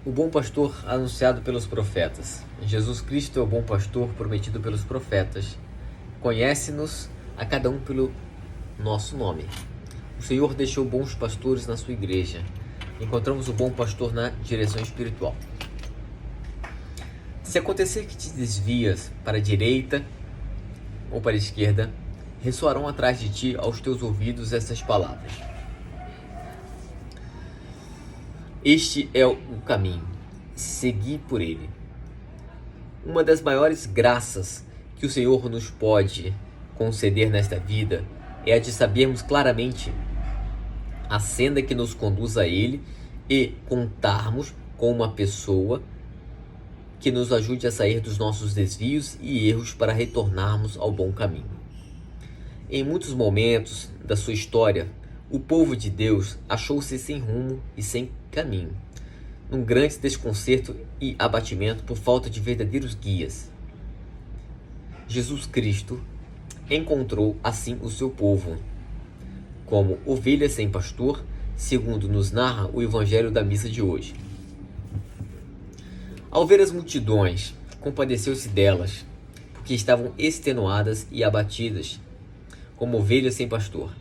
O bom pastor anunciado pelos profetas. Jesus Cristo é o bom pastor prometido pelos profetas. Conhece-nos a cada um pelo nosso nome. O Senhor deixou bons pastores na sua igreja. Encontramos o bom pastor na direção espiritual. Se acontecer que te desvias para a direita ou para a esquerda, ressoarão atrás de ti aos teus ouvidos essas palavras: este é o caminho, segui por ele. Uma das maiores graças que o Senhor nos pode conceder nesta vida é a de sabermos claramente a senda que nos conduz a ele e contarmos com uma pessoa que nos ajude a sair dos nossos desvios e erros para retornarmos ao bom caminho. Em muitos momentos da sua história, o povo de Deus achou-se sem rumo e sem caminho, num grande desconcerto e abatimento por falta de verdadeiros guias. Jesus Cristo encontrou assim o seu povo, como ovelhas sem pastor, segundo nos narra o Evangelho da missa de hoje. Ao ver as multidões, compadeceu-se delas, porque estavam extenuadas e abatidas, como ovelhas sem pastor.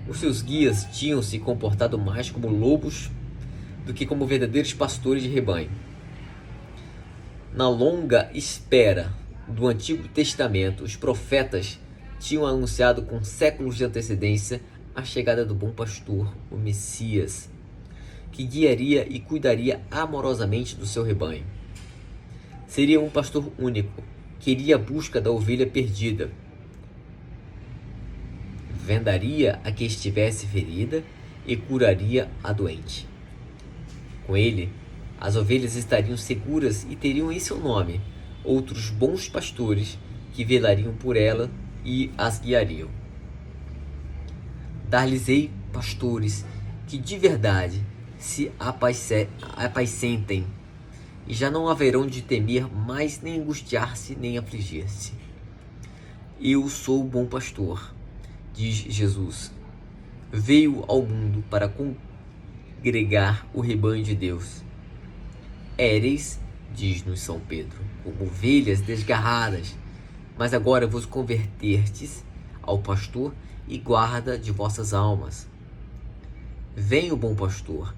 Os seus guias tinham se comportado mais como lobos do que como verdadeiros pastores de rebanho. Na longa espera do Antigo Testamento, os profetas tinham anunciado com séculos de antecedência a chegada do bom pastor, o Messias, que guiaria e cuidaria amorosamente do seu rebanho. Seria um pastor único, que iria à busca da ovelha perdida. Vendaria a que estivesse ferida e curaria a doente. Com ele, as ovelhas estariam seguras e teriam em seu nome outros bons pastores que velariam por ela e as guiariam. Dar-lhes-ei pastores que de verdade se apacentem, e já não haverão de temer mais, nem angustiar-se, nem afligir-se. Eu sou o bom pastor, diz Jesus. Veio ao mundo para congregar o rebanho de Deus. Éreis, diz-nos São Pedro, como ovelhas desgarradas, mas agora vos convertertes ao pastor e guarda de vossas almas. Vem o bom pastor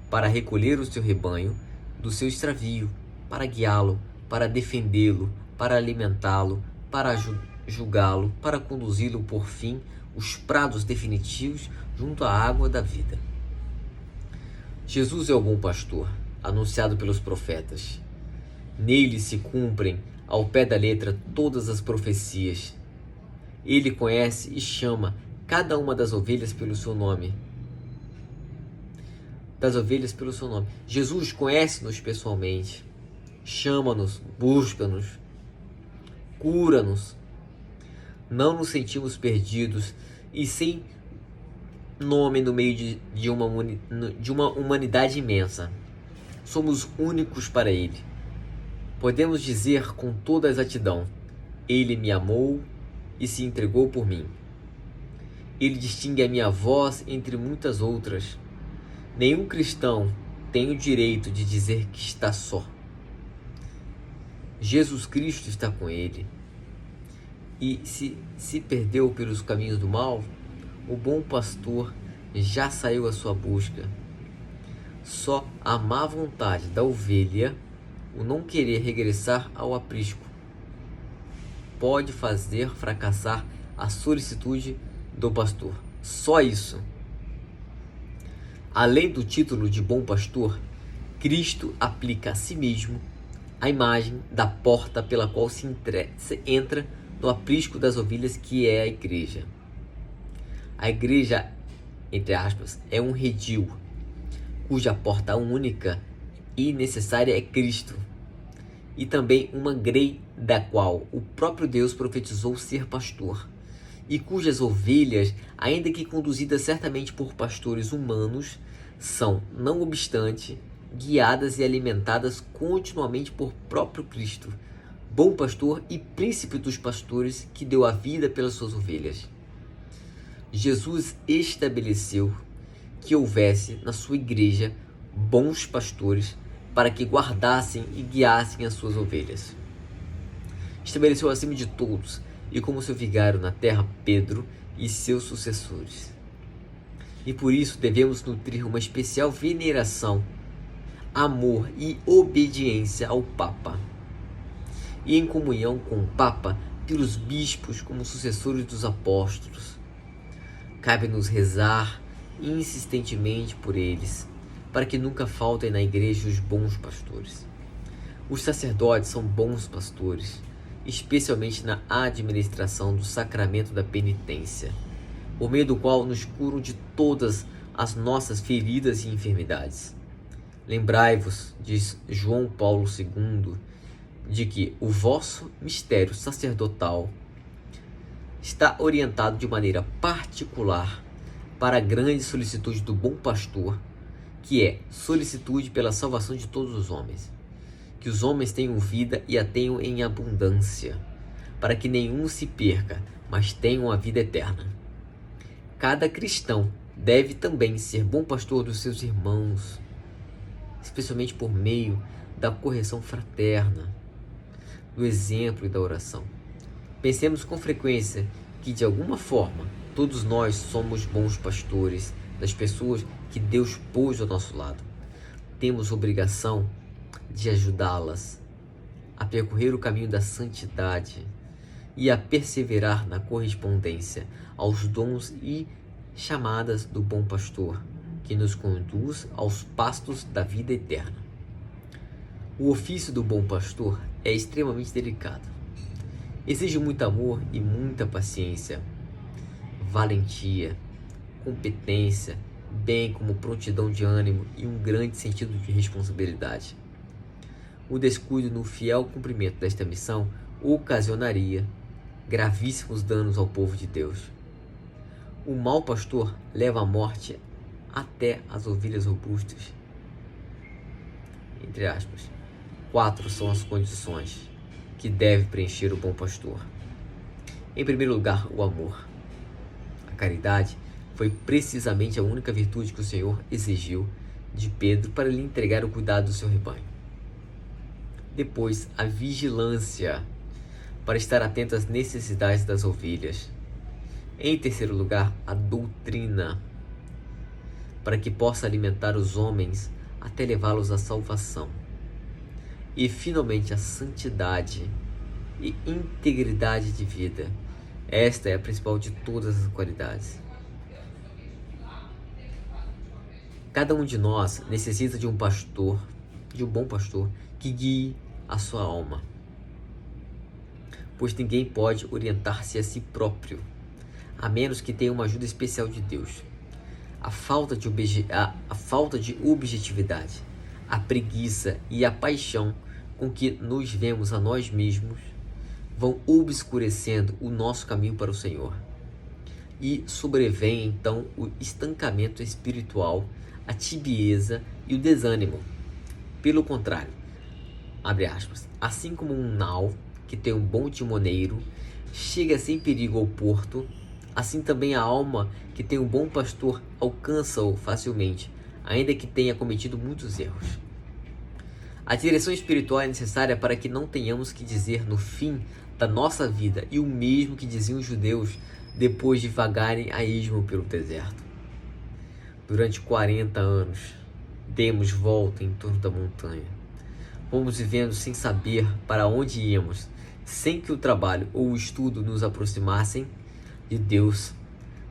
para recolher o seu rebanho do seu extravio, para guiá-lo, para defendê-lo, para alimentá-lo, para julgá-lo, para conduzi-lo por fim os prados definitivos junto à água da vida. Jesus é o bom pastor, anunciado pelos profetas. Nele se cumprem ao pé da letra todas as profecias. Ele conhece e chama cada uma das ovelhas pelo seu nome. Jesus conhece-nos pessoalmente, chama-nos, busca-nos, cura-nos. Não nos sentimos perdidos e sem nome no meio de uma humanidade imensa. Somos únicos para Ele. Podemos dizer com toda a exatidão: Ele me amou e se entregou por mim. Ele distingue a minha voz entre muitas outras. Nenhum cristão tem o direito de dizer que está só. Jesus Cristo está com ele. E se perdeu pelos caminhos do mal, o bom pastor já saiu à sua busca. Só a má vontade da ovelha, o não querer regressar ao aprisco, pode fazer fracassar a solicitude do pastor. Só isso. Além do título de bom pastor, Cristo aplica a si mesmo a imagem da porta pela qual se entra no aprisco das ovelhas, que é a igreja. A igreja, entre aspas, é um redil, cuja porta única e necessária é Cristo, e também uma grei da qual o próprio Deus profetizou ser pastor, e cujas ovelhas, ainda que conduzidas certamente por pastores humanos, são, não obstante, guiadas e alimentadas continuamente por próprio Cristo, bom pastor e príncipe dos pastores, que deu a vida pelas suas ovelhas. Jesus estabeleceu que houvesse na sua igreja bons pastores para que guardassem e guiassem as suas ovelhas. Estabeleceu acima de todos e como seu vigário na terra Pedro e seus sucessores. E por isso devemos nutrir uma especial veneração, amor e obediência ao Papa. E em comunhão com o Papa, pelos bispos como sucessores dos apóstolos. Cabe-nos rezar insistentemente por eles, para que nunca faltem na igreja os bons pastores. Os sacerdotes são bons pastores, especialmente na administração do sacramento da penitência, por meio do qual nos curam de todas as nossas feridas e enfermidades. Lembrai-vos, diz João Paulo II, de que o vosso mistério sacerdotal está orientado de maneira particular para a grande solicitude do bom pastor, que é solicitude pela salvação de todos os homens. Que os homens tenham vida e a tenham em abundância, para que nenhum se perca, mas tenham a vida eterna. Cada cristão deve também ser bom pastor dos seus irmãos, especialmente por meio da correção fraterna, do exemplo e da oração. Pensemos com frequência que, de alguma forma, todos nós somos bons pastores das pessoas que Deus pôs ao nosso lado. Temos obrigação de ajudá-las a percorrer o caminho da santidade e a perseverar na correspondência aos dons e chamadas do bom pastor, que nos conduz aos pastos da vida eterna. O ofício do bom pastor é extremamente delicado. Exige muito amor e muita paciência, valentia, competência, bem como prontidão de ânimo e um grande sentido de responsabilidade. O descuido no fiel cumprimento desta missão ocasionaria gravíssimos danos ao povo de Deus. O mau pastor leva à morte até as ovelhas robustas. Entre aspas. 4 são as condições que deve preencher o bom pastor. Em primeiro lugar, o amor. A caridade foi precisamente a única virtude que o Senhor exigiu de Pedro para lhe entregar o cuidado do seu rebanho. Depois, a vigilância, para estar atento às necessidades das ovelhas. Em terceiro lugar, a doutrina, para que possa alimentar os homens até levá-los à salvação. E, finalmente, a santidade e integridade de vida. Esta é a principal de todas as qualidades. Cada um de nós necessita de um pastor, de um bom pastor, que guie a sua alma. Pois ninguém pode orientar-se a si próprio, a menos que tenha uma ajuda especial de Deus. A falta de objetividade, a preguiça e a paixão com que nos vemos a nós mesmos vão obscurecendo o nosso caminho para o Senhor. E sobrevém então o estancamento espiritual, a tibieza e o desânimo. Pelo contrário, abre aspas, assim como um nau que tem um bom timoneiro chega sem perigo ao porto, assim também a alma que tem um bom pastor alcança-o facilmente, ainda que tenha cometido muitos erros. A direção espiritual é necessária para que não tenhamos que dizer no fim da nossa vida e o mesmo que diziam os judeus depois de vagarem a esmo pelo deserto. Durante 40 anos, demos volta em torno da montanha. Fomos vivendo sem saber para onde íamos, sem que o trabalho ou o estudo nos aproximassem de Deus,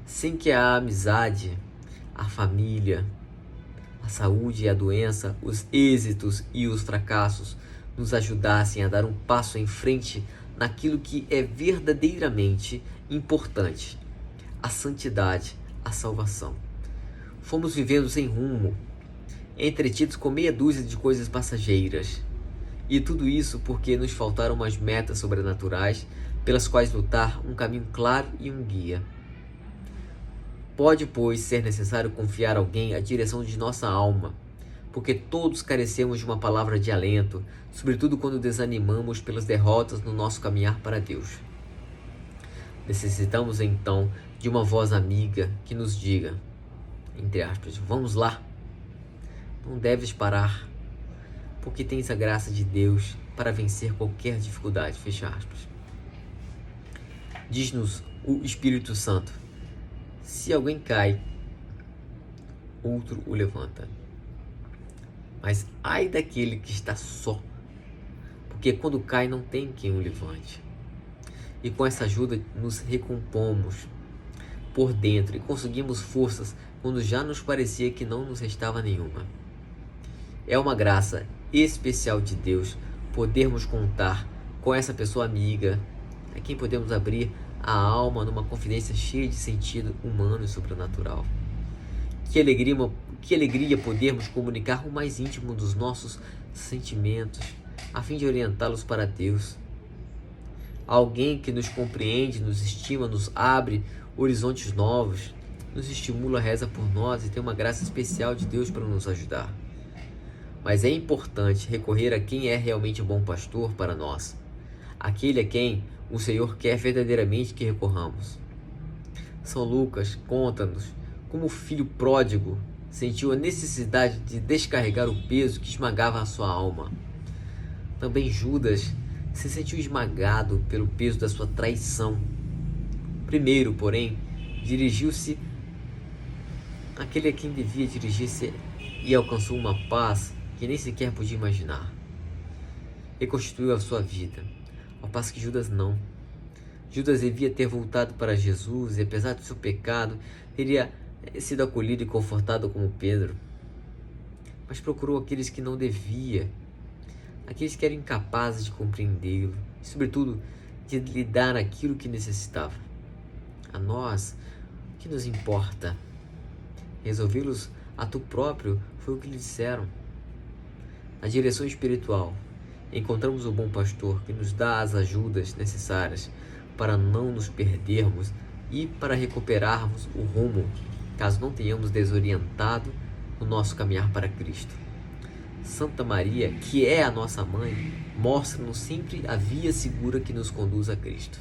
sem que a amizade, a família, a saúde e a doença, os êxitos e os fracassos nos ajudassem a dar um passo em frente naquilo que é verdadeiramente importante, a santidade, a salvação. Fomos vivendo sem rumo, entretidos com meia dúzia de coisas passageiras. E tudo isso porque nos faltaram umas metas sobrenaturais pelas quais lutar, um caminho claro e um guia. Pode, pois, ser necessário confiar a alguém a direção de nossa alma, porque todos carecemos de uma palavra de alento, sobretudo quando desanimamos pelas derrotas no nosso caminhar para Deus. Necessitamos, então, de uma voz amiga que nos diga, entre aspas, vamos lá. Não deves parar, porque tens a graça de Deus para vencer qualquer dificuldade. Fecha aspas. Diz-nos o Espírito Santo: se alguém cai, outro o levanta. Mas ai daquele que está só, porque quando cai não tem quem o levante. E com essa ajuda nos recompomos por dentro e conseguimos forças quando já nos parecia que não nos restava nenhuma. É uma graça especial de Deus podermos contar com essa pessoa amiga, a quem podemos abrir a alma numa confidência cheia de sentido humano e sobrenatural. Que alegria podermos comunicar o mais íntimo dos nossos sentimentos, a fim de orientá-los para Deus. Alguém que nos compreende, nos estima, nos abre horizontes novos, nos estimula, reza por nós e tem uma graça especial de Deus para nos ajudar. Mas é importante recorrer a quem é realmente bom pastor para nós, aquele a quem o Senhor quer verdadeiramente que recorramos. São Lucas conta-nos como o filho pródigo sentiu a necessidade de descarregar o peso que esmagava a sua alma. Também Judas se sentiu esmagado pelo peso da sua traição. Primeiro, porém, dirigiu-se àquele a quem devia dirigir-se e alcançou uma paz que nem sequer podia imaginar. Reconstituiu a sua vida, ao passo que Judas não. Judas devia ter voltado para Jesus e, apesar do seu pecado, teria sido acolhido e confortado como Pedro. Mas procurou aqueles que não devia, aqueles que eram incapazes de compreendê-lo e, sobretudo, de lhe dar aquilo que necessitava. A nós, o que nos importa? Resolvê-los a tu próprio foi o que lhe disseram. Na direção espiritual, encontramos o bom pastor que nos dá as ajudas necessárias para não nos perdermos e para recuperarmos o rumo, caso não tenhamos desorientado o nosso caminhar para Cristo. Santa Maria, que é a nossa mãe, mostra-nos sempre a via segura que nos conduz a Cristo.